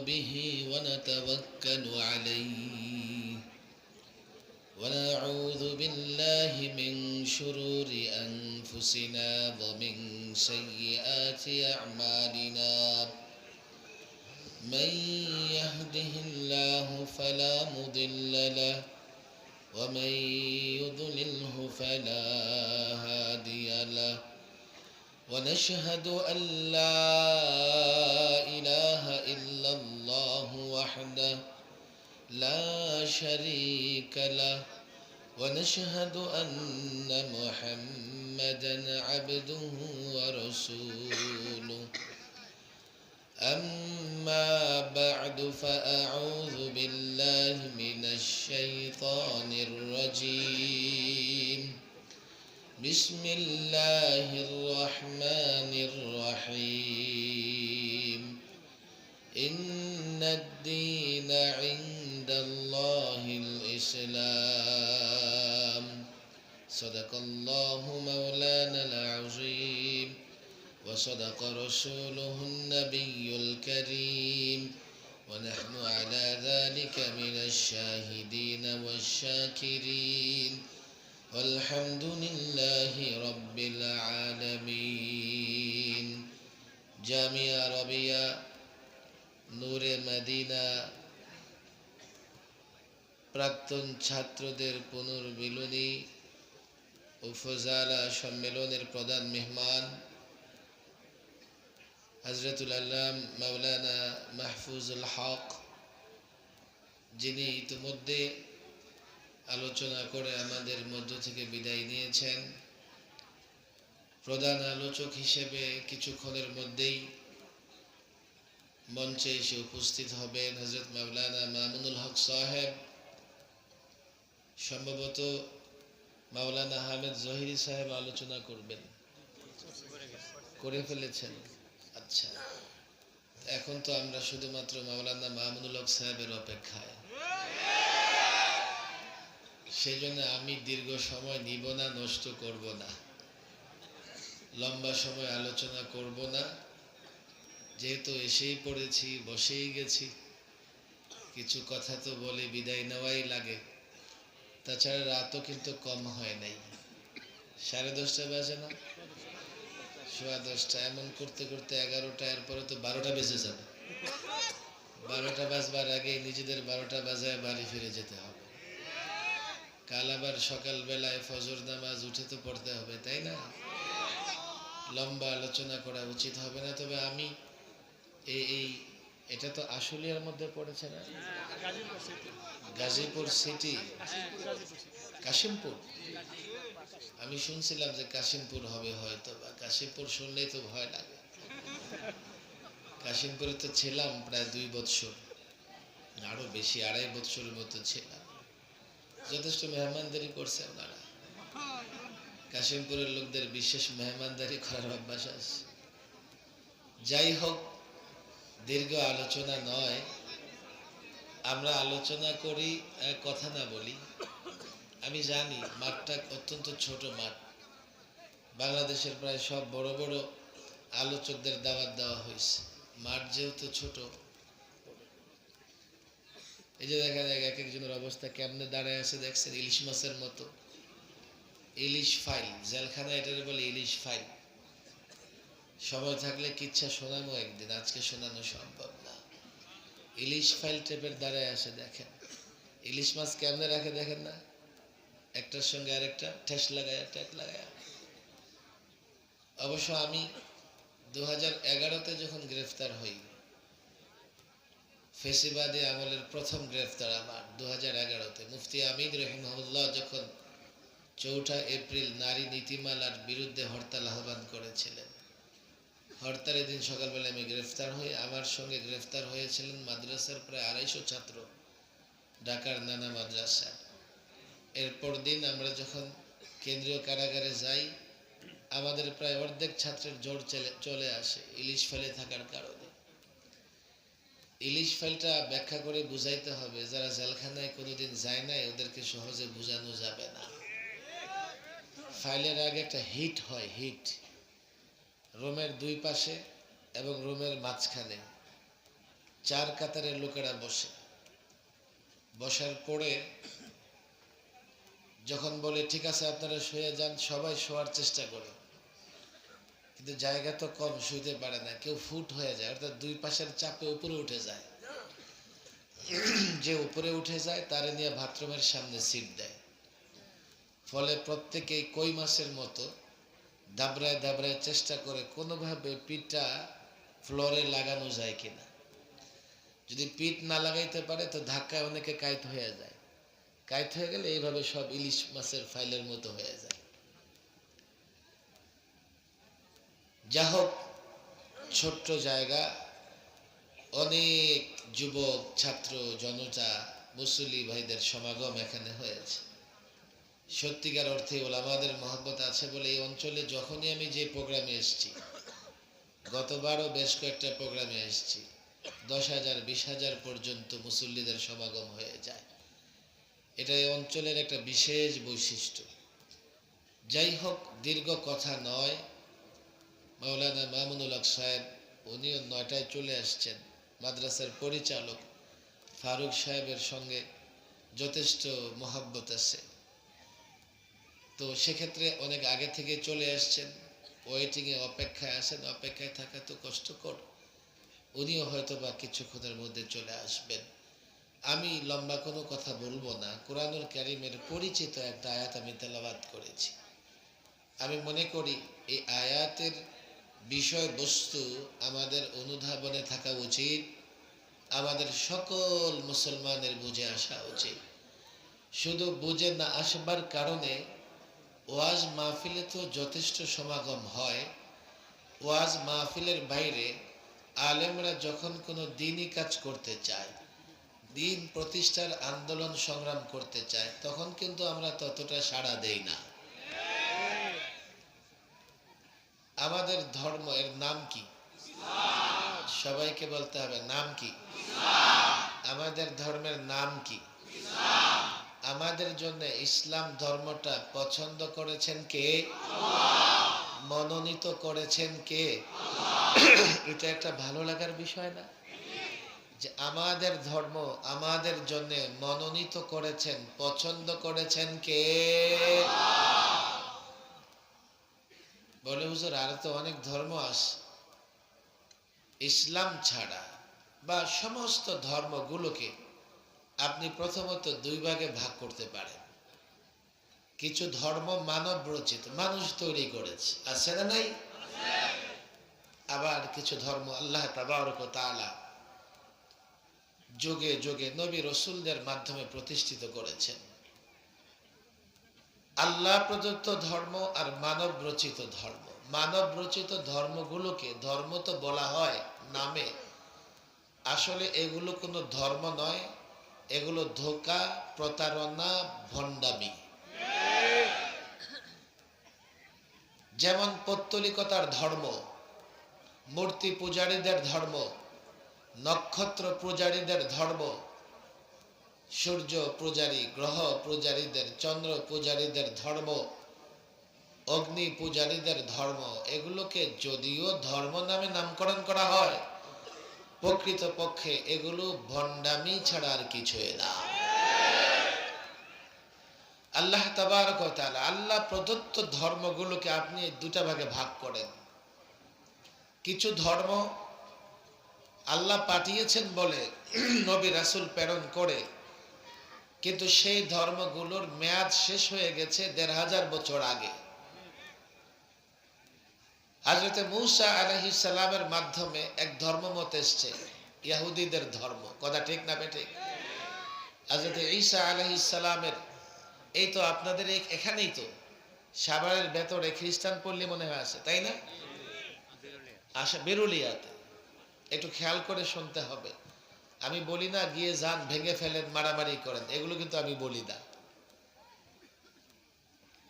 به ونتوكل عليه ونعوذ بالله من شرور أنفسنا ومن سيئات أعمالنا من يهده الله فلا مضل له ومن يضلله فلا هادي له ونشهد أن لا إله إلا الله وحده لا شريك له ونشهد أن محمدا عبده ورسوله أما بعد فأعوذ بالله من الشيطان الرجيم بسم الله الرحمن الرحيم إن الدين عند الله الإسلام صدق الله مولانا العظيم وصدق رسوله النبي الكريم ونحن على ذلك من الشاهدين والشاكرين والحمد لله رب العالمين জামিয়া রবিয়া নূরে Medina প্রাক্তন ছাত্রদের পুনর্মিলনী ও ফজালা সম্মেলনের প্রধান মেহমান হযরতুল আল্লাম মাওলানা মাহফুজুল হক, যিনি ইতিমধ্যে আলোচনা করে আমাদের মধ্য থেকে বিদায় নিয়েছেন, প্রধান আলোচক হিসেবে কিছুক্ষণের মধ্যেই মঞ্চে এসে উপস্থিত হবেন হযরত মাওলানা মামুনুল হক সাহেব। সম্ভবত মাওলানা হামিদ জহিরি সাহেব আলোচনা করবেন, করে ফেলেছেন। আচ্ছা, এখন তো আমরা শুধুমাত্র মাওলানা মামুনুল হক সাহেবের অপেক্ষায়। সেই জন্য আমি দীর্ঘ সময় নিব না, নষ্ট করব না, লম্বা সময় আলোচনা করব না। যেহেতু এসেই পড়েছি, বসেই গেছি, কিছু কথা তো বলে বিদায় নেওয়াই লাগে। তাছাড়া রাতও কিন্তু কম হয় নাই, 10:30 বাজে না, 10:15, এমন করতে করতে 11টা, এরপরে তো 12টা বেজে যাবে। 12টা বাজবার আগে নিজেদের 12টা বাজায় বাড়ি ফিরে যেতে হবে। কাল আবার সকালবেলায় ফজর নামাজ উঠে তো পড়তে হবে, তাই না? লম্বা আলোচনা করা উচিত হবে না। তবে আমি এটা তো আশুলিয়ার মধ্যে পড়েছে না, গাজীপুর সিটি, কাশিমপুর। আমি শুনছিলাম যে কাশিমপুর হবে, হয়তো বা কাশিমপুর শুনলেই তো ভয় লাগে। কাশিমপুরে তো ছিলাম প্রায় 2 বছর, আরো বেশি, 2.5 বছরের মতো ছিলাম। যথেষ্ট মেহমানদারি করছে ওনারা। কাশিমপুরের লোকদের বিশেষ মেহমানদারি করার অভ্যাস আছে। যাই হোক, দীর্ঘ আলোচনা নয়, আমরা আলোচনা করি, কথা না বলি। আমি জানি মাঠটা অত্যন্ত ছোট মাঠ, বাংলাদেশের প্রায় সব বড় বড় আলোচকদের দাওয়াত দেওয়া হয়েছে। মাঠ যেহেতু ছোট, এই যে দেখা যায় এক একজনের অবস্থা কেমনে দাঁড়ায় আছে দেখছেন, ইলিশ মাছের মতো। ইলিশ ফাইল, জেলখানা এটারে বলে ইলিশ ফাইল। সময় থাকলে কিচ্ছা শোনাবো একদিন, আজকে শোনানো সম্ভব না। ইলিশ ফাইল টাইপের দাঁড়ায় আসে, দেখেন ইলিশ মাছ কেমনে রাখে দেখেন না, একটার সঙ্গে আরেকটা ঠেস লাগায়, ট্যাগ লাগায়। অবশ্য আমি 2011তে যখন গ্রেফতার হই, ফেসিবাদী আমলের প্রথম গ্রেফতার আমার 2011তে, মুফতি আমিন রহিমাহুল্লাহ যখন 4 এপ্রিল নারী নীতিমালার বিরুদ্ধে হরতাল আহ্বান করেছিলেন, হরতালের দিন সকালবেলা আমি গ্রেফতার হই। আমার সঙ্গে গ্রেফতার হয়েছিলেন মাদ্রাসার প্রায় 250 ছাত্র, ঢাকার নানা মাদ্রাসা। এরপর দিন আমরা যখন কেন্দ্রীয় কারাগারে যাই, আমাদের প্রায় অর্ধেক ছাত্রের জোর চলে আসে ইলিশ ফাইলে থাকার কারণে। ইলিশ ফাইলটা ব্যাখ্যা করে বুঝাইতে হবে, যারা জেলখানায় কোনোদিন যায় নাই ওদেরকে সহজে বোঝানো যাবে না। ফাইলের আগে একটা হিট হয়, হিট রুমের 2 পাশে এবং রুমের মাঝখানে চার কাতারের লোকেরা বসে, বসার পরে যখন বলে ঠিক আছে আপনারা শুয়ে যান, সবাই শোয়ার চেষ্টা করে, কিন্তু জায়গা তো কম, শুইতে পারে না, কেউ ফুট হয়ে যায়, অর্থাৎ দুই পাশের চাপে উপরে উঠে যায়। যে উপরে উঠে যায় তারে নিয়ে বাথরুমের সামনে সিট দেয়, ফলে প্রত্যেকেই কই মাছের মতো দাবড়ায় দাবড়ায় চেষ্টা করে কোনোভাবে পিঠটা ফ্লোরে লাগানো যায় কিনা। যদি পিঠ না লাগাইতে পারে তো ধাক্কায় অনেকে কাইত হয়ে যায়, কাইত হয়ে গেলে এইভাবে সব ইলিশ মাছের ফাইলের মতো হয়ে যায়। যা হোক, ছোট্ট জায়গা, অনেক যুবক ছাত্র জনতা মুসল্লি ভাইদের সমাগম এখানে হয়েছে। সত্যিকার অর্থে ওলামাদের মহব্বত আছে বলে এই অঞ্চলে যখনই আমি যে প্রোগ্রামে এসেছি, গতবারও বেশ কয়েকটা প্রোগ্রামে এসেছি, 10,000 20,000 পর্যন্ত মুসল্লিদের সমাগম হয়ে যায়। এটা এই অঞ্চলের একটা বিশেষ বৈশিষ্ট্য। যাই হোক, দীর্ঘ কথা নয়, মাওলানা মামুনুল হক সাহেব উনিও 9টায় চলে আসছেন। মাদ্রাসার পরিচালক ফারুক সাহেবের সঙ্গে যথেষ্ট মহব্বত আছে, তো সেক্ষেত্রে অনেক আগে থেকে চলে আসছেন, ওয়েটিংয়ে অপেক্ষায় আছেন। অপেক্ষায় থাকা তো কষ্টকর, উনিও হয়তো বা কিছুক্ষণের মধ্যে চলে আসবেন। আমি লম্বা কোনো কথা বলবো না। কোরআনুল কারীমের পরিচিত একটা আয়াত আমি তেলাওয়াত করেছি। আমি মনে করি এই আয়াতের বিষয়বস্তু আমাদের অনুধাবনে থাকা উচিত, আমাদের সকল মুসলমানের বুঝে আসা উচিত। শুধু বুঝে না আসবার কারণে ওয়াজ মাহফিলে তো যথেষ্ট সমাগম হয়, ওয়াজ মাহফিলের বাইরে আলেমরা যখন কোনো দিনই কাজ করতে চায়, দিন প্রতিষ্ঠার আন্দোলন সংগ্রাম করতে চায়, তখন কিন্তু আমরা ততটা সাড়া দেই না। আমাদের ধর্ম এর নাম কি? সবাইকে বলতে হবে নাম কি? আমাদের ধর্মের নাম কি? আমাদের জন্য ইসলাম ধর্মটা পছন্দ করেছেন কে? মনোনীত করেছেন কে? এটা একটা ভালো লাগার বিষয় না, যে আমাদের ধর্ম আমাদের জন্য মনোনীত করেছেন, পছন্দ করেছেন কে? বলে হুজুর আরো তো অনেক ধর্ম আছে, ইসলাম ছাড়া বা সমস্ত ধর্মগুলোকে আপনি প্রথমত দুই ভাগে ভাগ করতে পারেন। কিছু ধর্ম মানব রচিত, মানুষ তৈরি করেছে, আছে না নাই? আবার কিছু ধর্ম আল্লাহ তাবারক ওয়া তাআলা যুগে যুগে নবী রাসূলদের মাধ্যমে প্রতিষ্ঠিত করেছেন। আল্লাহ প্রদত্ত ধর্ম আর মানব রচিত ধর্ম। মানব রচিত ধর্মগুলোকে ধর্ম তো বলা হয় নামে, আসলে এগুলো কোনো ধর্ম নয়, এগুলো ধোঁকা, প্রতারণা, ভণ্ডামি। যেমন পৌত্তলিকতার ধর্ম, মূর্তি পূজারীদের ধর্ম, নক্ষত্র পূজারীদের ধর্ম, সূর্য পূজারী, গ্রহ পূজারীদের, চন্দ্র পূজারীদের ধর্ম, অগ্নি পূজারীদের ধর্ম, এগুলোকে যদিও ধর্ম নামে নামকরণ করা হয়, প্রকৃতপক্ষে এগুলো ভণ্ডামি ছাড়া আর কিছুই না। আল্লাহ তাবারক ওয়া তাআলা আল্লাহ প্রদত্ত ধর্মগুলোকে আপনি দুটা ভাগে ভাগ করেন। কিছু ধর্ম আল্লাহ পাঠিয়েছেন বলে নবী রাসূল প্রেরণ করে, কিন্তু সেই ধর্মগুলোর মেয়াদ শেষ হয়ে গেছে ১৫০০ বছর আগে। হযরত মূসা আলাইহিস সালামের মাধ্যমে এক ধর্মমত এসেছে, ইহুদিদের ধর্ম। কথা ঠিক না বেঠিক? হযরত ঈসা আলাইহিস সালামের, এই তো আপনাদের এখানেই তো সাভারের ভেতরে খ্রিস্টান পল্লী মনে হয় আছে, তাই না? আশা বেরুলিয়াতে, একটু খেয়াল করে শুনতে হবে। আমি বলি না গিয়ে যান ভেঙে ফেলেন মারামারি করেন, এগুলো কিন্তু আমি বলি না।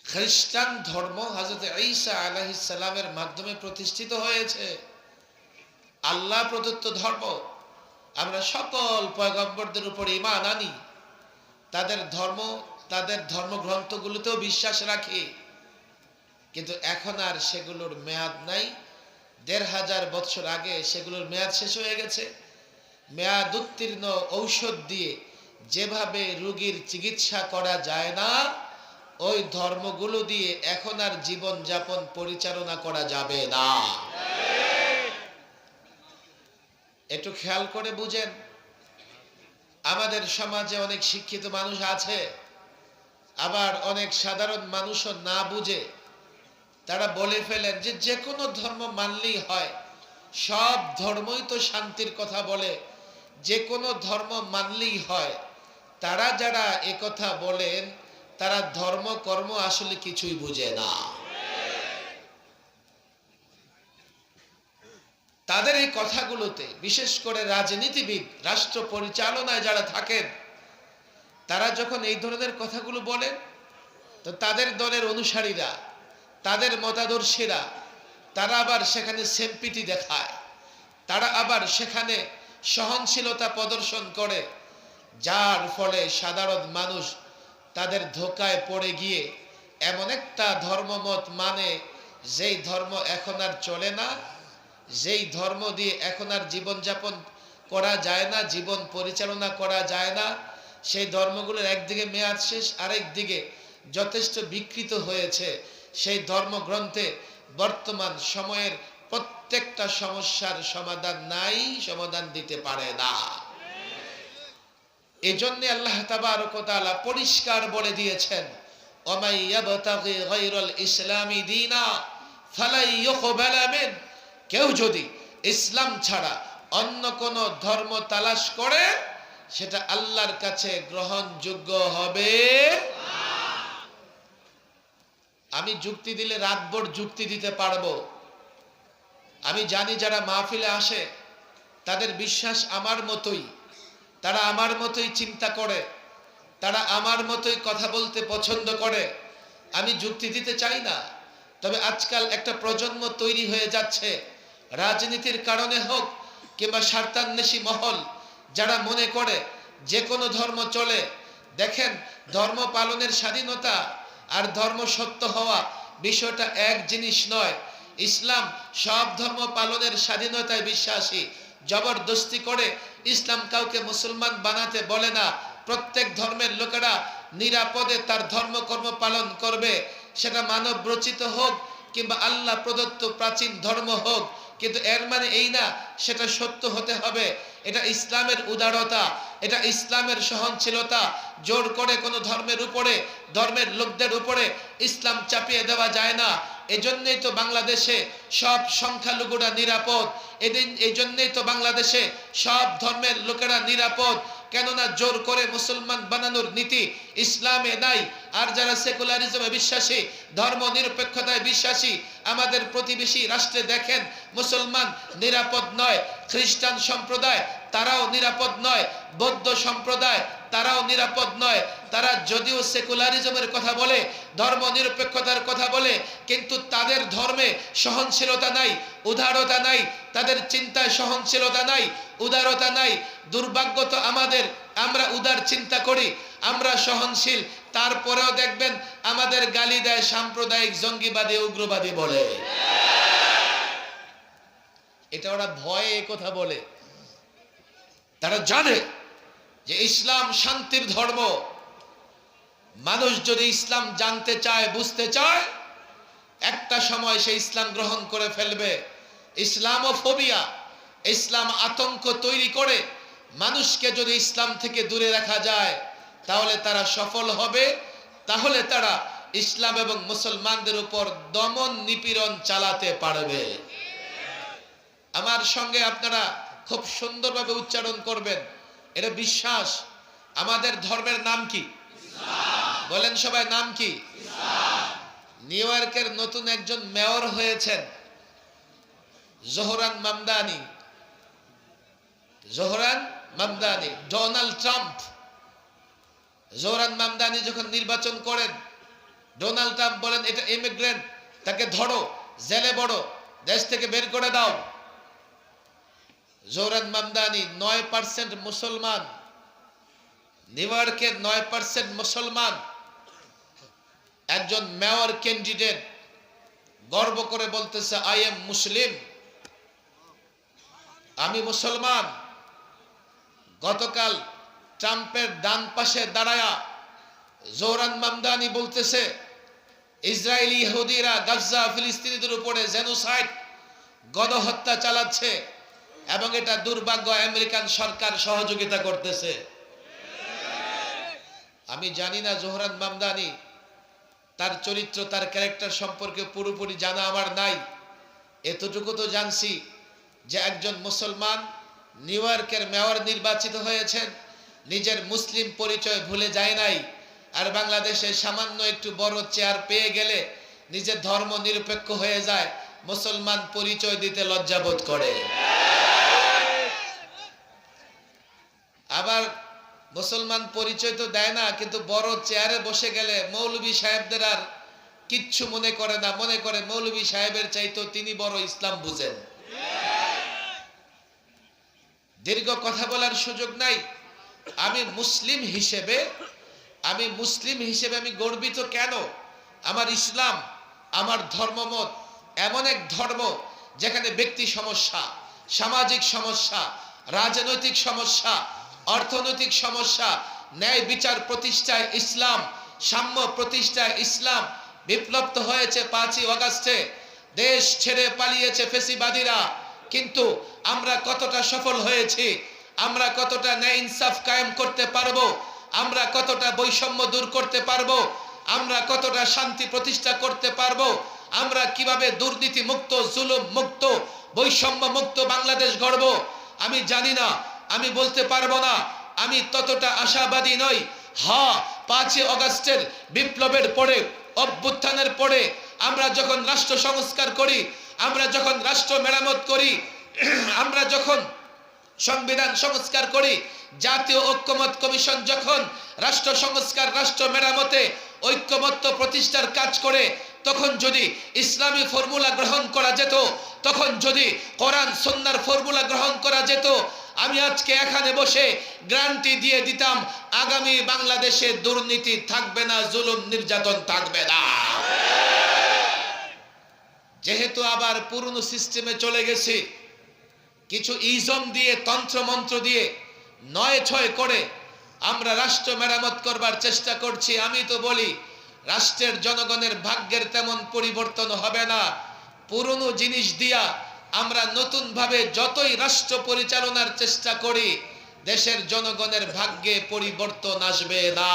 খ্রিস্টান ধর্ম হযরত ঈসা আলাইহিস সালামের মাধ্যমে প্রতিষ্ঠিত হয়েছে, আল্লাহ প্রদত্ত ধর্ম। আমরা সকল পয়গম্বরদের উপর ঈমান আনি, তাদের ধর্ম, তাদের ধর্মগ্রন্থগুলোতেও বিশ্বাস রাখি, কিন্তু এখন আর সেগুলোর মেয়াদ নাই। ১৫০০ বছর আগে সেগুলোর মেয়াদ শেষ হয়ে গেছে। মেয়াদ উত্তীর্ণ ঔষধ দিয়ে যেভাবে রোগীর চিকিৎসা করা যায় না, ওই ধর্মগুলো দিয়ে এখন আর জীবন যাপন পরিচালনা করা যাবে না। একটু খেয়াল করে বুঝেন, আমাদের সমাজে অনেক শিক্ষিত মানুষ আছে, আবার অনেক সাধারণ মানুষও না বুঝে তারা বলে ফেলেন যে যে কোনো ধর্ম মানলেই হয়, সব ধর্মই তো শান্তির কথা বলে, যে কোনো ধর্ম মানলেই হয়। তারা যারা একথা বলেন তারা ধর্ম কর্ম আসলে কিছুই বুঝে না। তাদের এই কথাগুলোতে বিশেষ করে রাজনীতিবিদ, রাষ্ট্র পরিচালনায় যারা থাকেন, তারা যখন এই ধরনের কথাগুলো বলেন, তো তাদের দলের অনুসারীরা, তাদের মতাদর্শীরা, তারা আবার সেখানে সেম্পিটি দেখায়, তারা আবার সেখানে সহনশীলতা প্রদর্শন করে, যার ফলে সাধারণ মানুষ তাদের ধোঁকায় পড়ে গিয়ে এমন একটা ধর্মমত মানে, যেই ধর্ম এখন আর চলে না, যেই ধর্ম দিয়ে এখন আর জীবনযাপন করা যায় না, জীবন পরিচালনা করা যায় না। সেই ধর্মগুলোর একদিকে মেয়াদ শেষ, আরেক দিকে যথেষ্ট বিকৃত হয়েছে। সেই ধর্মগ্রন্থে বর্তমান সময়ের প্রত্যেকটা সমস্যার সমাধান নাই, সমাধান দিতে পারে না। এজন্য আল্লাহ তাবারক ওয়া তাআলা পরিষ্কার বলে দিয়েছেন, ওয়ামাই ইয়াবতাগি গায়রাল ইসলামি দীনা ফালাই ইউকবালা মিন, কেউ যদি ইসলাম ছাড়া অন্য কোন ধর্ম তালাশ করে সেটা আল্লাহর কাছে গ্রহণযোগ্য হবে না। আমি যুক্তি দিলে রাতভর যুক্তি দিতে পারবো। আমি জানি যারা মাহফিলে আসে তাদের বিশ্বাস আমার মতোই, তারা আমার মতোই চিন্তা করে, তারা আমার মতোই কথা বলতে পছন্দ করে। আমি যুক্তি দিতে চাই না। তবে আজকাল একটা প্রজন্ম তৈরি হয়ে যাচ্ছে, রাজনীতির কারণে হোক কিংবা স্বার্থান্বেষী মহল, যারা মনে করে যে কোনো ধর্ম চলে। দেখেন, ধর্ম পালনের স্বাধীনতা আর ধর্ম সত্য হওয়া বিষয়টা এক জিনিস নয়। ইসলাম সব ধর্ম পালনের স্বাধীনতায় বিশ্বাসী। জবরদস্তি করে ইসলাম কাউকে মুসলমান বানাতে বলে না। প্রত্যেক ধর্মের লোকেরা নিরাপদে তার ধর্মকর্ম পালন করবে, সেটা মানব রচিত হোক কিংবা আল্লাহ প্রদত্ত প্রাচীন ধর্ম হোক। কিন্তু এর মানে এই না সেটা সত্য হতে হবে। এটা ইসলামের উদারতা, এটা ইসলামের সহনশীলতা। জোর করে কোনো ধর্মের উপরে, ধর্মের লোকদের উপরে ইসলাম চাপিয়ে দেওয়া যায় না। এজন্যই তো বাংলাদেশে সব সংখ্যালঘুরা নিরাপদ। এই জন্যই তো বাংলাদেশে সব ধর্মের লোকেরা নিরাপদ। কেননা জোর করে মুসলমান বানানোর নীতি ইসলামে নাই। আর যারা সেকুলারিজমে বিশ্বাসী, ধর্ম নিরপেক্ষতায় বিশ্বাসী, আমাদের প্রতিবেশী রাষ্ট্রে দেখেন মুসলমান নিরাপদ নয়, খ্রিস্টান সম্প্রদায় তারাও নিরাপদ নয়, বৌদ্ধ সম্প্রদায় তারাও নিরাপদ নয়। তারা যদিও সেকুলারিজমের কথা বলে, ধর্ম নিরপেক্ষতার কথা বলে, কিন্তু তাদের ধর্মে সহনশীলতা নাই, উদারতা নাই, তাদের চিন্তায় সহনশীলতা নাই, উদারতা নাই। দুর্ভাগ্য তো আমাদের, আমরা উদার চিন্তা করি, আমরা সহনশীল, তারপরেও দেখবেন আমাদের গালি দেয় সাম্প্রদায়িক, জঙ্গিবাদী, উগ্রবাদী বলে। এটা ওরা ভয়ে কথা বলে। তারা জানে যে ইসলাম শান্তির ধর্ম। মানুষ যদি ইসলাম জানতে চায়, বুঝতে চায়, একটা সময় সে ইসলাম গ্রহণ করে ফেলবে। ইসলামোফোবিয়া, ইসলাম আতঙ্ক তৈরি করে মানুষকে যদি ইসলাম থেকে দূরে রাখা যায়, তাহলে তারা সফল হবে। তাহলে তারা ইসলাম এবং মুসলমানদের উপর দমন নিপীড়ন চালাতে পারবে। আমার সঙ্গে আপনারা খুব সুন্দরভাবে উচ্চারণ করবেন, এটা বিশ্বাস। আমাদের ধর্মের নাম কি? বলেন সবাই, নাম কি? নিউ ইয়র্কের নতুন একজন মেয়র হয়েছেন Zohran Mamdani. Zohran Mamdani, Donald Trump. Zohran Mamdani যখন নির্বাচন করেন, ডোনাল্ড ট্রাম্প বলেন এটা ইমিগ্রেন্ট, তাকে ধরো, জেলে বড়, দেশ থেকে বের করে দাও। জোহরান মামদানি 9% মুসলমান, নিউ ইয়র্কের 9% মুসলমান, একজন মেয়র ক্যান্ডিডেট গর্ব করে বলতেছে আই এম মুসলিম, আমি মুসলমান। গতকাল ট্রাম্পের ডান পাশে দাঁড়ায়া জোহরান মামদানি বলতেছে ইসরায়েলি ইহুদিরা গাজা ফিলিস্তিনিদের উপরে জেনোসাইড গণহত্যা চালাচ্ছে এবং এটা দুর্ভাগ্য আমেরিকান সরকার সহযোগিতা করতেছে। আমি জানি না জোহরান মামদানি তার চরিত্র তার ক্যারেক্টার সম্পর্কে পুরোপুরি জানা আমার নাই। এতটুকু তো জানছি যে একজন মুসলমান নিউ ইয়র্কের মেয়র নির্বাচিত হয়েছেন, নিজের মুসলিম পরিচয় ভুলে যায় নাই, আর বাংলাদেশে সামান্য একটু বড় চেয়ার পেয়ে গেলে নিজের ধর্ম নিরপেক্ষ হয়ে যায়, মুসলমান পরিচয় দিতে লজ্জাবোধ করে। আবার মুসলমান পরিচয় তো দেয় না, কিন্তু বড় চেয়ারে বসে গেলে মৌলভী সাহেবদের আর কিচ্ছু মনে করে না, মনে করে মৌলভী সাহেবের চাইতো তিনি বড় ইসলাম বুঝেন। দীর্ঘ কথা বলার সুযোগ নাই। আমি মুসলিম হিসেবে আমি গর্বিত কেন? আমার ইসলাম, আমার ধর্মমত এমন এক ধর্ম যেখানে ব্যক্তি সমস্যা, সামাজিক সমস্যা, রাজনৈতিক সমস্যা, অর্থনৈতিক সমস্যা, ন্যায় বিচার প্রতিষ্ঠায় ইসলাম, সাম্য প্রতিষ্ঠায় ইসলাম। বিপ্লব তো হয়েছে 5ই আগস্টে, দেশ ছেড়ে পালিয়েছে ফেসিবাদীরা, কিন্তু আমরা কতটা সফল হয়েছি? আমরা কতটা ন্যায় ইনসাফ কায়েম করতে পারবো? আমরা কতটা বৈষম্য দূর করতে পারবো? আমরা কতটা শান্তি প্রতিষ্ঠা করতে পারবো? আমরা কিভাবে দুর্নীতি মুক্ত, জুলুম মুক্ত, বৈষম্য মুক্ত বাংলাদেশ গড়ব? আমি জানি না, আমি বলতে পারবো না, আমি ততটা আশাবাদী নই। হ্যাঁ, 5ই আগস্টের বিপ্লবের পরে, অভ্যুত্থানের পরে আমরা যখন রাষ্ট্র সংস্কার করি, আমরা যখন রাষ্ট্র মেরামত করি, আমরা যখন সংবিধান সংস্কার করি, জাতীয় ঐক্যমত কমিশন যখন রাষ্ট্র সংস্কার, রাষ্ট্র মেরামতে ঐক্যমত্য প্রতিষ্ঠার কাজ করে, তখন যদি ইসলামী ফর্মুলা গ্রহণ করা যেত, তখন যদি কোরআন সুন্নাহর ফর্মুলা গ্রহণ করা যেত, আমি আজকে এখানে বসে গ্যারান্টি দিয়ে দিতাম আগামী বাংলাদেশে দুর্নীতি থাকবে না, জুলুম নির্যাতন থাকবে না। যেহেতু আবার পুরনো সিস্টেমে চলে গেছি, কিছু ইজম দিয়ে, তন্ত্র মন্ত্র দিয়ে 9-6 করে আমরা রাষ্ট্র মেরামত করবার চেষ্টা করছি। আমি তো বলি রাষ্ট্রের জনগণের ভাগ্যের তেমন পরিবর্তন হবে না। পুরনো জিনিস দিয়া আমরা নতুন ভাবে যতই রাষ্ট্র পরিচালনার চেষ্টা করি, দেশের জনগণের ভাগ্যে পরিবর্তন আসবে না।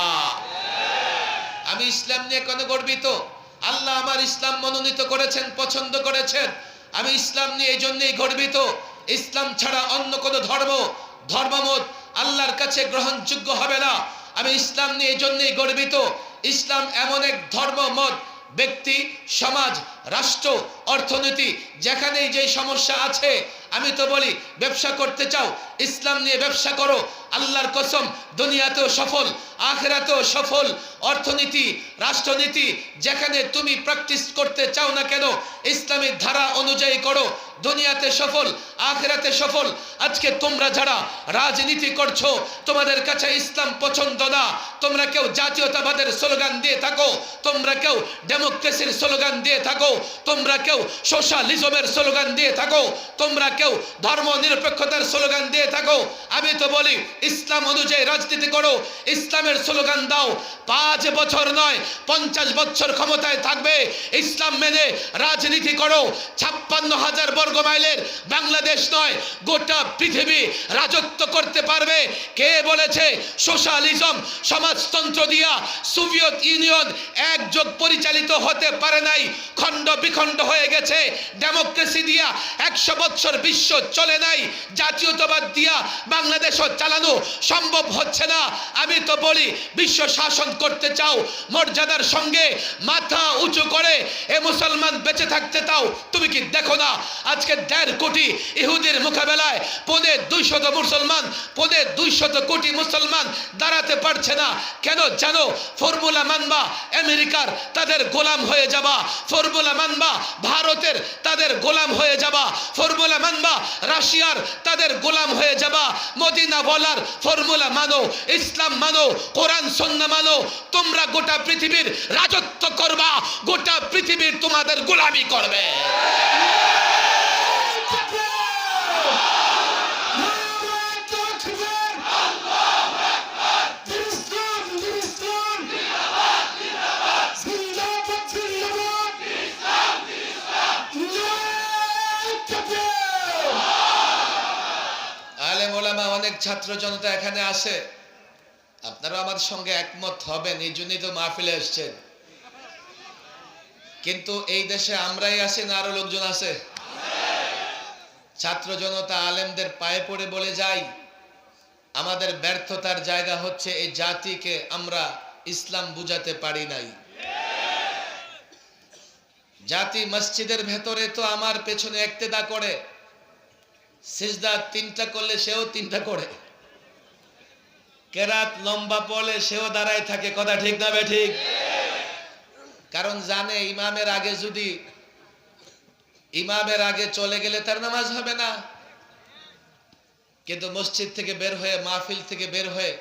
আমি ইসলাম নিয়ে কেন গর্বিত? আল্লাহ আমার ইসলাম মনোনীত করেছেন, পছন্দ করেছেন। আমি ইসলাম নিয়ে এই জন্যই গর্বিত। ইসলাম ছাড়া অন্য কোন ধর্মমত আল্লাহর কাছে গ্রহণযোগ্য হবে না। আমি ইসলাম নিয়ে এই জন্যই গর্বিত। ইসলাম এমন এক ধর্মমত, ব্যক্তি, সমাজ, রাষ্ট্র, অর্থনীতি, যেখানেই যে সমস্যা আছে, আমি তো বলি ব্যবসা করতে চাও, ইসলাম নিয়ে ব্যবসা করো, আল্লাহর কসম দুনিয়াতেও সফল, আখিরাতেও সফল। অর্থনীতি, রাষ্ট্রনীতি যেখানে তুমি প্র্যাকটিস করতে চাও না কেন, ইসলামী ধারা অনুযায়ী করো, দুনিয়াতে সফল, আখিরাতে সফল। আজকে তোমরা যারা রাজনীতি করছো, তোমাদের কাছে ইসলাম পছন্দ না, তোমরা কেউ জাতীয়তাবাদের স্লোগান দিয়ে থাকো, তোমরা কেউ ডেমোক্রেসির স্লোগান দিয়ে থাকো, তোমরা কেউ সোশ্যালিজমের স্লোগান দিয়ে থাকো, তোমরা কেউ ধর্ম নিরপেক্ষতার স্লোগান দিয়ে থাকো। আমি তো বলি ইসলাম অনুযায়ী রাজনীতি করো, ইসলামের স্লোগান দাও। 5 বছর নয়, 50 বছর ক্ষমতায় থাকবে, ইসলাম মেনে রাজনীতি করো। 56,000 বর্গ মাইলের বাংলাদেশ নয়, গোটা পৃথিবী রাজত্ব করতে পারবে। কে বলেছে সোশ্যালিজম, সমাজতন্ত্র দিয়া সোভিয়েত ইউনিয়ন একযোগ পরিচালিত হতে পারে নাই, খণ্ড বিখণ্ড হয়ে গেছে। ডেমোক্রেসি দিয়া 100 বছর বিশ্ব চলে নাই, জাতীয়তাবাদ দিয়া বাংলাদেশও চালানো সম্ভব হচ্ছে না। আমি তো বলি বিশ্ব শাসন করতে চাও, মর্যাদার সঙ্গে মাথা উঁচু করে এ মুসলমান বেঁচে থাকতে চাও, তুমি কি দেখো না আজকে 1.5 কোটি ইহুদির মোকাবেলায় 250 মুসলমান, 200 কোটি মুসলমান দাঁড়াতে পারছে না। কেন জানো? ফর্মুলা মানবা আমেরিকার, তাদের গোলাম হয়ে যাবা। ফর্মুলা মানবা ভারতের, তাদের গোলাম হয়ে যাবা। ফর্মুলা মানবা রাশিয়ার, তাদের গোলাম হয়ে যাবা। মদিনা বলার ফর্মুলা মানো, ইসলাম মানো, কোরআন সুন্নাহ মানো, তোমরা গোটা পৃথিবীর রাজত্ব করবা, গোটা পৃথিবীর তোমাদের গোলামি করবে। ছাত্র জনতা এখানে আসে, আপনারা আমার সঙ্গে একমত হবেন, এই জন্যই তো মাহফিলে এসছেন। কিন্তু এই দেশে আমরাই আছি না আরো লোকজন আছে? ছাত্র জনতা আলেমদের পায়ে পড়ে বলে যাই, আমাদের ব্যর্থতার জায়গা হচ্ছে এই জাতিকে আমরা ইসলাম বুঝাতে পারি নাই। জাতি মসজিদের ভেতরে তো আমার পেছনে ইক্তেদা করে, সিজদা 3টা করলে সেও 3টা করে, কেরাত লম্বা পড়লে সেও দাঁড়ায় থাকে। কথা ঠিক না বেঠিক? কারণ জানে ইমামের আগে চলে গেলে তার নামাজ হবে না। কিন্তু মসজিদ থেকে বের হয়ে, মাহফিল থেকে বের হয়ে,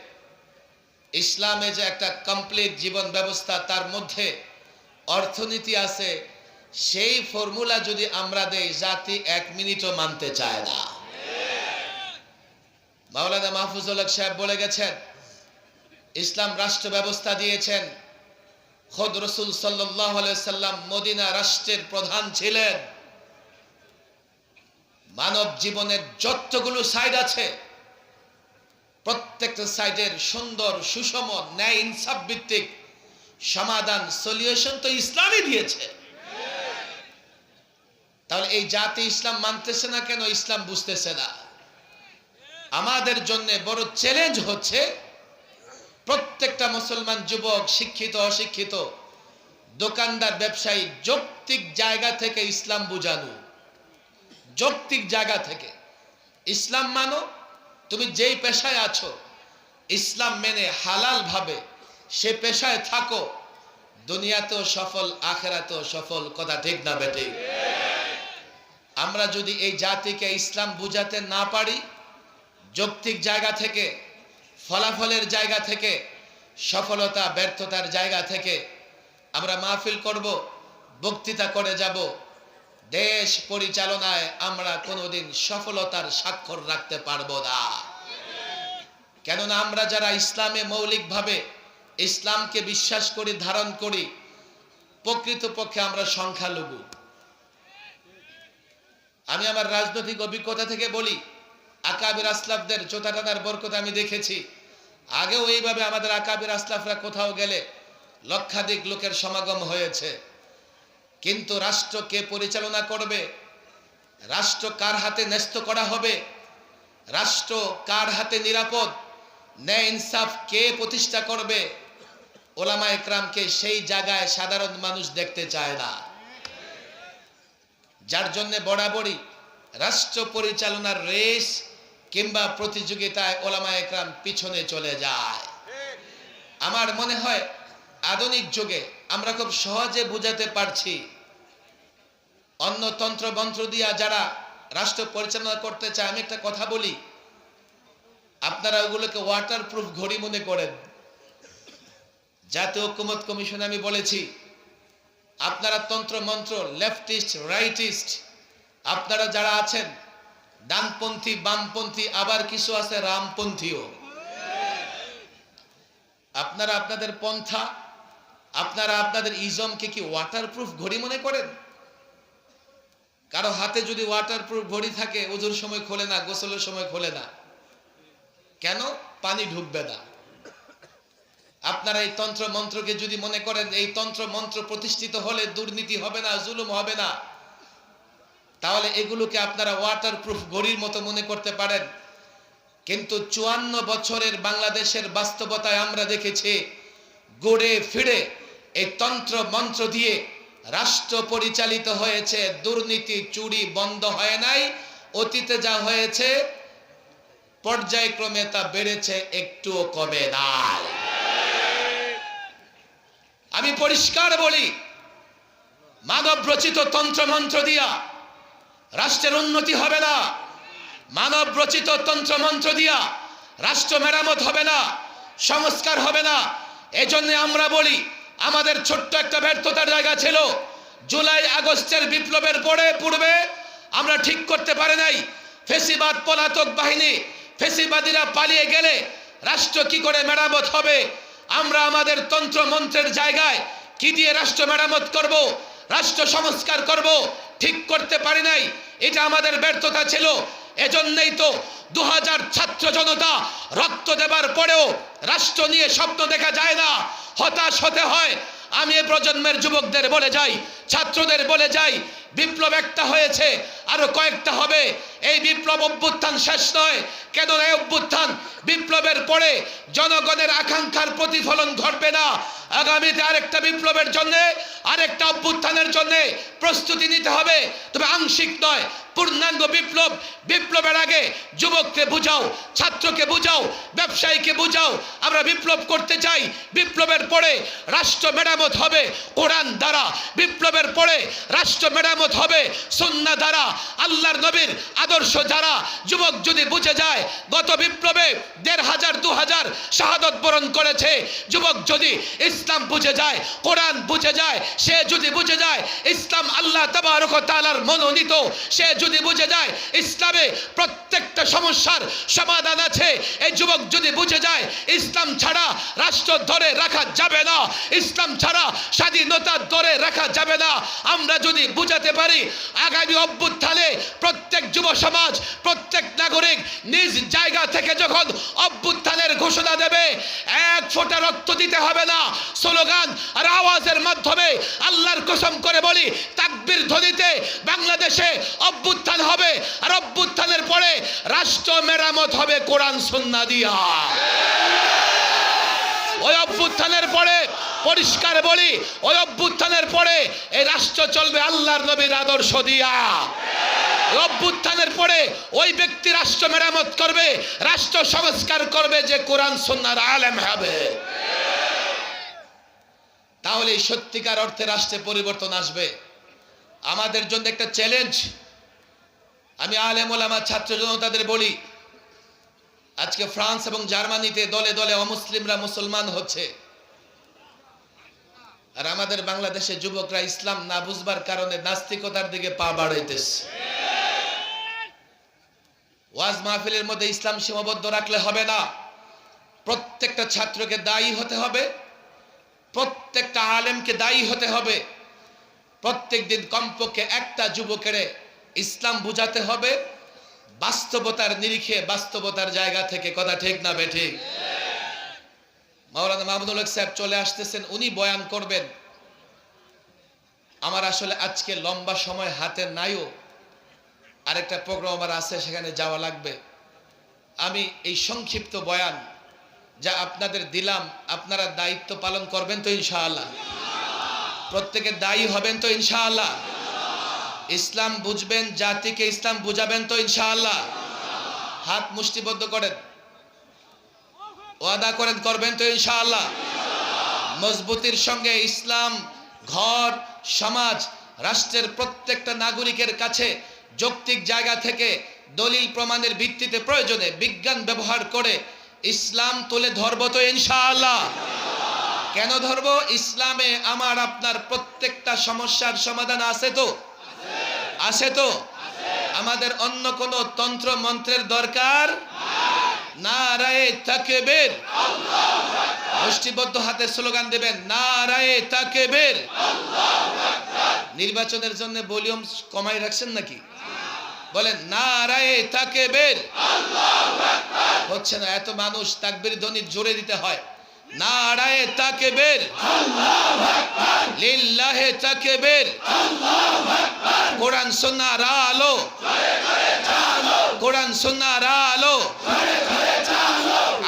ইসলামে যে একটা কমপ্লিট জীবন ব্যবস্থা, তার মধ্যে অর্থনীতি আছে, সেই ফর্মুলা যদি আমরা দেই, জাতি 1 মিনিটও মানতে চায় না। মাওলানা মাহফুজুল হক সাহেব বলে গেছেন, ইসলাম রাষ্ট্র ব্যবস্থা দিয়েছেন। খোদ রাসূল সাল্লাল্লাহু আলাইহি সাল্লাম মদিনা রাষ্ট্রের প্রধান ছিলেন। মানব জীবনের যতগুলো সাইড আছে, প্রত্যেকটা সাইডের সুন্দর, সুষম, ন্যায় ইনসাফ ভিত্তিক সমাধান, সলিউশন তো ইসলামই দিয়েছে। তাহলে এই জাতি ইসলাম মানতেছে না কেন? ইসলাম বুঝতেছে না। আমাদের জন্য বড় চ্যালেঞ্জ হচ্ছে প্রত্যেকটা মুসলমান যুবক, শিক্ষিত অশিক্ষিত, দোকানদার, ব্যবসায়ী, যৌক্তিক জায়গা থেকে ইসলাম বুঝানো। যৌক্তিক জায়গা থেকে ইসলাম মানো। তুমি যেই পেশায় আছো, ইসলাম মেনে হালাল ভাবে সে পেশায় থাকো, দুনিয়াতেও সফল, আখিরাতেও সফল। কথা ঠিক না বেঠিক? আমরা যদি এই জাতিকে ইসলাম বুঝাতে না পারি, যৌক্তিক জায়গা থেকে, ফলাফলের জায়গা থেকে, সফলতা ব্যর্থতার জায়গা থেকে আমরা মাহফিল করব, বক্তৃতা করে যাব, দেশ পরিচালনায় আমরা কোনোদিন সফলতার স্বাক্ষর রাখতে পারবো না। কেননা আমরা যারা ইসলামে মৌলিকভাবে ইসলামকে বিশ্বাস করি, ধারণ করি, প্রকৃতপক্ষে আমরা সংখ্যালঘু। আমি আমার রাজনৈতিক অভিজ্ঞতা থেকে বলি, আকাবির আসলাফদের জোতা টানার বরকত আমি দেখেছি। আগেও এইভাবে আমাদের আকাবির আসলাফরা কোথাও গেলে লক্ষাধিক লোকের সমাগম হয়েছে। কিন্তু রাষ্ট্র কে পরিচালনা করবে? রাষ্ট্র কার হাতে ন্যস্ত করা হবে? রাষ্ট্র কার হাতে নিরাপদ? ন্যায় ইনসাফ কে প্রতিষ্ঠা করবে? ওলামা একরামকে সেই জায়গায় সাধারণ মানুষ দেখতে চায় না। যার জন্য বরাবরই রাষ্ট্র পরিচালনার রেস কিংবা প্রতিযোগিতায় ওলামা একরাম পিছনে চলে যায়। আমার মনে হয় আধুনিক যুগে আমরা খুব সহজে বুঝাতে পারছি। অন্য তন্ত্র মন্ত্র দিয়া যারা রাষ্ট্র পরিচালনা করতে চায়, আমি একটা কথা বলি, আপনারা ওগুলোকে ওয়াটারপ্রুফ ঘড়ি মনে করেন। জাতীয় ঐকমত্য কমিশনে আমি বলেছি, আপনারা তন্ত্র মন্ত্র, লেফটিস্ট, রাইটিস্ট, আপনারা যারা আছেন, ডানপন্থী, বামপন্থী, আবার কিছু আছে রামপন্থীও, আপনারা আপনাদের পন্থা, আপনারা আপনাদের ইজমকে কি ওয়াটারপ্রুফ ঘড়ি মনে করেন? কারো হাতে যদি ওয়াটারপ্রুফ ঘড়ি থাকে, ওযুর সময় খোলে না, গোসলের সময় খোলে না, কেন? পানি ঢুকবে না। আপনারা এই তন্ত্র মন্ত্রকে যদি মনে করেন এই তন্ত্র মন্ত্র প্রতিষ্ঠিত হলে দুর্নীতি হবে না, জুলুম হবে না, তাহলে এগুলোকে আপনারা ওয়াটারপ্রুফ ঘড়ির মতো মনে করতে পারেন। কিন্তু 54 বছরের বাংলাদেশের বাস্তবতায় আমরা দেখেছি, গড়ে ফিরে এই তন্ত্র মন্ত্র দিয়ে রাষ্ট্র পরিচালিত হয়েছে। দুর্নীতি, চুরি বন্ধ হয় নাই। অতীতে যা হয়েছে পর্যায়ক্রমে তা বেড়েছে, একটুও কমে নাই। আমি পরিষ্কার বলি, মানব রচিত তন্ত্র মন্ত্র দিয়া রাষ্ট্রের উন্নতি হবে না। মানব রচিত তন্ত্র মন্ত্র দিয়া রাষ্ট্র মেরামত হবে না, সংস্কার হবে না। এজন্য আমরা বলি, আমাদের ছোট্ট একটা ব্যর্থতার জায়গা ছিল। জুলাই আগস্টের বিপ্লবের পূর্বে আমরা ঠিক করতে পারি নাই ফেসিবাদ পলাতক বাহিনী, ফেসিবাদীরা পালিয়ে গেলে রাষ্ট্র কি করে মেরামত হবে। আমরা আমাদের তন্ত্র মন্ত্রের জায়গায় কি দিয়ে রাষ্ট্র মেরামত করব, রাষ্ট্র সংস্কার করব, ঠিক করতে পারি নাই। এটা আমাদের ব্যর্থতা ছিল। এজন্যই তো 2000 ছাত্র জনতা রক্ত দেবার পরেও রাষ্ট্র নিয়ে স্বপ্ন দেখা যায় না, হতাশ হতে হয়। আমি এই প্রজন্মের যুবকদের বলে যাই, ছাত্রদের বলে যাই, বিপ্লব একটা হয়েছে, আরো কয়েকটা হবে। এই বিপ্লব অভ্যুত্থান শেষ নয়। কেন এই অভ্যুত্থান? বিপ্লবের পরে জনগণের আকাঙ্ক্ষার প্রতিফলন ঘটবে না। আগামীতে আরেকটা বিপ্লবের জন্য, আরেকটা অভ্যুত্থানের জন্য প্রস্তুতি নিতে হবে, তবে আংশিক নয়, পূর্ণাঙ্গ বিপ্লব। বিপ্লবের আগে যুবককে বুঝাও, ছাত্রকে বুঝাও, ব্যবসায়ীকে বুঝাও আমরা বিপ্লব করতে চাই। বিপ্লবের পরে রাষ্ট্র মেরামত হবে কোরআন দ্বারা। বিপ্লবের পরে রাষ্ট্র মেরামত হবে সুন্নাহ দ্বারা, আল্লাহর নবীর আদর্শ দ্বারা। যুবক যদি বুঝে যায় গত বিপ্লবে 1500 2000 শাহাদত বরণ করেছে, যুবক যদি ইসলাম বুঝে যায়, কোরআন বুঝে যায়, সে যদি বুঝে যায় ইসলাম আল্লাহ তাবারক ওয়া তাআলার মনোনীত, সে যদি বুঝে যায় ইসলামে প্রত্যেকটা সমস্যার সমাধান আছে, এই যুবক যদি বুঝে যায় ইসলাম ছাড়া রাষ্ট্র ধরে রাখা যাবে না, ইসলাম ছাড়া স্বাধীনতা ধরে রাখা যাবে না, আমরা যদি বুঝাতে পারি, আগামী অভ্যুত্থানে প্রত্যেক যুব সমাজ, প্রত্যেক নাগরিক নিজ জায়গা থেকে যখন অভ্যুত্থানের ঘোষণা দেবে, এক ফোঁটা রক্ত দিতে হবে না, স্লোগান আর আওয়াজের মাধ্যমে আল্লাহর কসম করে বলি, তাকবীর ধ্বনিতে বাংলাদেশে অভ্যুত্থান হবে। আর অভ্যুত্থানের পরে রাষ্ট্র মেরামত হবে কোরআন সুন্নাহ দিয়া। ওই অভ্যুত্থানের পরে পরিষ্কার বলি, ওই অভ্যুত্থানের পরে এই রাষ্ট্র চলবে আল্লাহর নবীর আদর্শ দিয়া। অভ্যুত্থানের পরে ওই ব্যক্তি রাষ্ট্র মেরামত করবে, রাষ্ট্র সংস্কার করবে যে কোরআন সুন্নাহর আলেম হবে। তাহলে সত্যিকার অর্থে রাষ্ট্রে পরিবর্তন আসবে। আমাদের জন্য একটা চ্যালেঞ্জ। আমি আলেম ওলামা ছাত্র জনতাদের বলি, আজকে ফ্রান্স এবং জার্মানিতে দলে দলে অমুসলিমরা মুসলমান হচ্ছে, আর আমাদের বাংলাদেশে যুবকরা ইসলাম না বুঝবার কারণে নাস্তিকতার দিকে পা বাড়াইতেছে। ওয়াজ মাহফিলের মধ্যে ইসলাম সীমাবদ্ধ রাখলে হবে না। প্রত্যেকটা ছাত্রকে দায়ী হতে হবে, প্রত্যেকটা আলেমকে দায়ী হতে হবে। প্রত্যেক দিন কমপক্ষে একটা যুবকের ইসলাম বুঝাতে হবে, বাস্তবতার নিরিখে, বাস্তবতার জায়গা থেকে। কথা ঠিক না বেঠিক? মাওলানা মাহমুদুল হক সাহেব চলে আসতেছেন, উনি বয়ান করবেন। আমার আসলে আজকে লম্বা সময় হাতে নাইও, আরেকটা প্রোগ্রাম আমার আছে, সেখানে যাওয়া লাগবে। আমি এই সংক্ষিপ্ত বয়ান যা আপনাদের দিলাম, আপনারা দায়িত্ব পালন করবেন তো ইনশাআল্লাহ? প্রত্যেকে দায়ী হবেন তো ইনশাআল্লাহ? ইসলাম বুঝবেন, জাতিকে ইসলাম বুঝাবেন তো ইনশাআল্লাহ? হাত মুষ্টিবদ্ধ করেন, ওয়াদা করেন, করবেন তো ইনশাআল্লাহ? মজবুতির সঙ্গে ইসলাম ঘর, সমাজ, রাষ্ট্রের প্রত্যেকটা নাগরিকের কাছে যৌক্তিক জায়গা থেকে দলিল প্রমাণের ভিত্তিতে প্রয়োজনে বিজ্ঞান ব্যবহার করে ইসলাম তুলে ধরব তো ইনশাআল্লাহ? কেন ধরব? ইসলামে আমার আপনার প্রত্যেকটা সমস্যার সমাধান আছে তো? আছে তো? আমাদের অন্য কোন তন্ত্র মন্ত্রের দরকার নারায়ে তাকবীর। মুষ্টিবদ্ধ হাতে স্লোগান দেবেন, নারায়ে তাকবীর। নির্বাচনের জন্য ভলিউম কমাই রাখছেন নাকি? বলেন নারায়ে তাকবীর। হচ্ছে না, এত মানুষ, তাকবীর ধ্বনি জোরে দিতে হয়। নারায়ে তাকবীর, লিল্লাহে তাকবীর। কোরআন সুন্নাহর আলো, কোরআন সুন্নাহর আলো।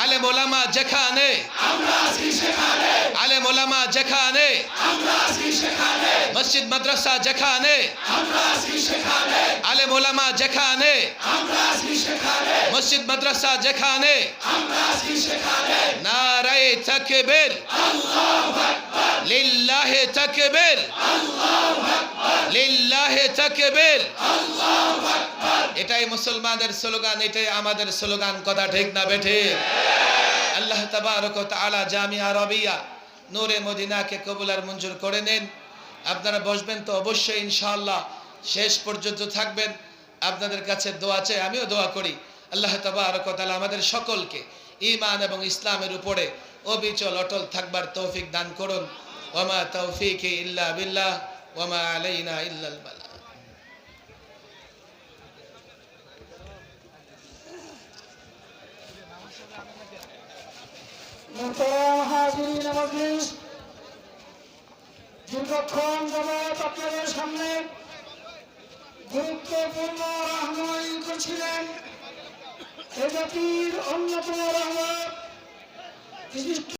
আলেম ওলামা যেখানে, আলেম ওলামা যেখানে, মসজিদ মাদ্রাসা যেখানে, আলেম ওলামা যেখানে, মসজিদ মাদ্রাসা যেখানে, নারায়ে তাকবীর, লিল্লাহে তাকবীর, লিল্লাহে তাকবীর। এটাই মুসলমানদের স্লোগান, এটাই আমাদের স্লোগান। কথা ঠিক না বেঠিক? আল্লাহ তাবারক ওয়া তাআলা জামিয়া আরবিয়া নূরে মদিনাকে কবুল আর মঞ্জুর করে নেন। আপনারা বসবেন তো অবশ্যই ইনশাআল্লাহ, শেষ পর্যন্ত থাকবেন। আপনাদের কাছে দোয়া চাই, আমিও দোয়া করি আল্লাহ তাবারক ওয়া তাআলা আমাদের সকলকে ঈমান এবং ইসলামের উপরে অবিচল অটল থাকবার তৌফিক দান করুন। ওয়া মা তাওফীকি ইল্লা বিল্লাহ ওয়া মা আলাইনা ইল্লাল বালাগ। মুহতারাম হাজিরিন মজলিস, দীর্ঘক্ষণ যাবৎ আপনাদের সামনে গুরুত্বপূর্ণ রাহনুমায়ি করছিলেন এ জাতির অন্যতম রহমত বিশিষ্ট